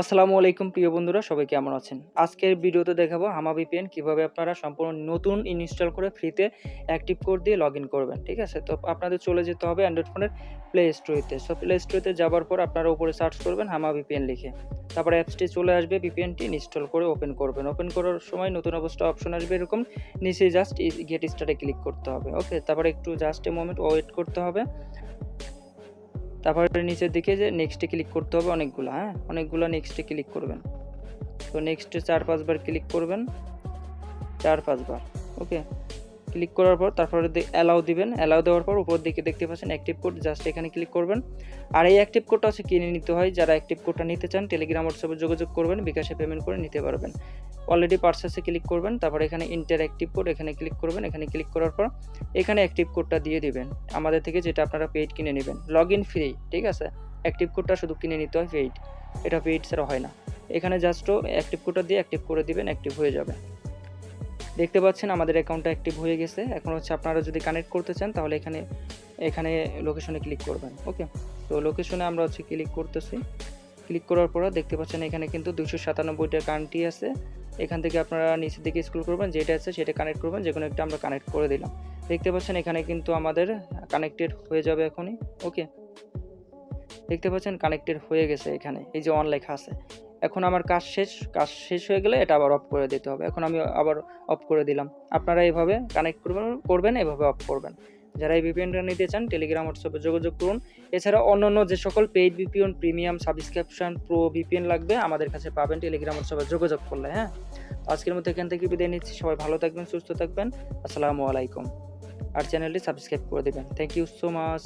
আসসালামু আলাইকুম প্রিয় বন্ধুরা, সবাই কেমন আছেন? আজকের ভিডিওতে দেখাবো হামা ভিপিএন কিভাবে আপনারা সম্পূর্ণ নতুন ইনস্টল করে ফ্রিতে অ্যাক্টিভ কোড দিয়ে লগইন করবেন। ঠিক আছে? তো আপনাদের চলে যেতে হবে অ্যান্ড্রয়েড ফোনের প্লে স্টোরেতে। সো প্লে স্টোরেতে যাবার পর আপনারা উপরে সার্চ করবেন হামা ভিপিএন লিখে। তারপরে অ্যাপসটি চলে আসবে, ভিপিএনটি ইনস্টল করে ওপেন করবেন। ওপেন করার সময় নতুন অবস্থা অপশন আসবে এরকম, নিচে জাস্ট গেট স্টার্টে ক্লিক করতে হবে। ওকে, তারপরে একটু জাস্ট এ মোমেন্ট ওয়েট করতে হবে। তারপরে নিচের দিকে যে নেক্সটে ক্লিক করতে হবে অনেকগুলো নেক্সটে ক্লিক করবেন। তো নেক্সটে 4-5 বার ক্লিক করবেন, 4-5 বার। ওকে, ক্লিক করার পর তারপরে অ্যালাউ দিবেন। অ্যালাউ দেওয়ার পর উপর দিকে দেখতে পাচ্ছেন অ্যাক্টিভ কোড, জাস্ট এখানে ক্লিক করবেন। আর এই অ্যাক্টিভ কোডটা কিনে নিতে হয়। যারা অ্যাক্টিভ কোডটা নিতে চান টেলিগ্রাম হোয়াটসঅ্যাপে যোগাযোগ করবেন, বিকাশে পেমেন্ট করে নিতে পারবেন। অলরেডি পারচেসে ক্লিক করবেন, তারপরে এখানে ইন্টার অ্যাক্টিভ কোড এখানে ক্লিক করবেন। এখানে ক্লিক করার পর এখানে অ্যাক্টিভ কোডটা দিয়ে দিবেন আমাদের থেকে, যেটা আপনারা পেইড কিনে নেবেন। লগ ইন ফ্রি, ঠিক আছে? অ্যাক্টিভ কোডটা শুধু কিনে নিতে হয়, পেইড। এটা পেইড ছাড়া হয় না। এখানে জাস্ট অ্যাক্টিভ কোডটা দিয়ে অ্যাক্টিভ করে দিবেন, অ্যাক্টিভ হয়ে যাবে। দেখতে পাচ্ছেন আমাদের অ্যাকাউন্টটা অ্যাক্টিভ হয়ে গেছে। এখন আপনারা যদি কানেক্ট করতে চান তাহলে এখানে লোকেশনে ক্লিক করবেন। ওকে, তো লোকেশনে আমরা ক্লিক করতেছি। ক্লিক করার পর দেখতে পাচ্ছেন এখানে কিন্তু 297টা কান্ট্রি আছে। এখান থেকে আপনারা নিচের দিকে স্ক্রল করবেন, যেটা আছে সেটা কানেক্ট করবেন। যেকোনো একটা আমরা কানেক্ট করে দিলাম। দেখতে পাচ্ছেন এখানে কিন্তু আমাদের কানেক্টেড হয়ে যাবে এখনই। ওকে, দেখতে পাচ্ছেন কানেক্টেড হয়ে গেছে। এখানে এই যে অন লেখা আছে। এখন আমার কাজ শেষ হয়ে গেলে এটা আবার অফ করে দিতে হবে। এখন আমি আবার অফ করে দিলাম। আপনারা এইভাবে কানেক্ট করবেন, এভাবে অফ করবেন। যারা এই ভিপিএনটা নিতে চান টেলিগ্রাম হোয়াটসঅ্যাপে যোগাযোগ করুন। এছাড়া অন্যান্য যে সকল paid VPN, premium, subscription, pro VPN লাগবে আমাদের কাছে পাবেন টেলিগ্রাম হোয়াটসঅ্যাপে যোগাযোগ করলে। হ্যাঁ, আজকের মতো এখান থেকে বিদায় নিচ্ছি। সবাই ভালো থাকবেন, সুস্থ থাকবেন। আসসালামু আলাইকুম। আর চ্যানেলটি সাবস্ক্রাইব করে দেবেন। Thank you so much.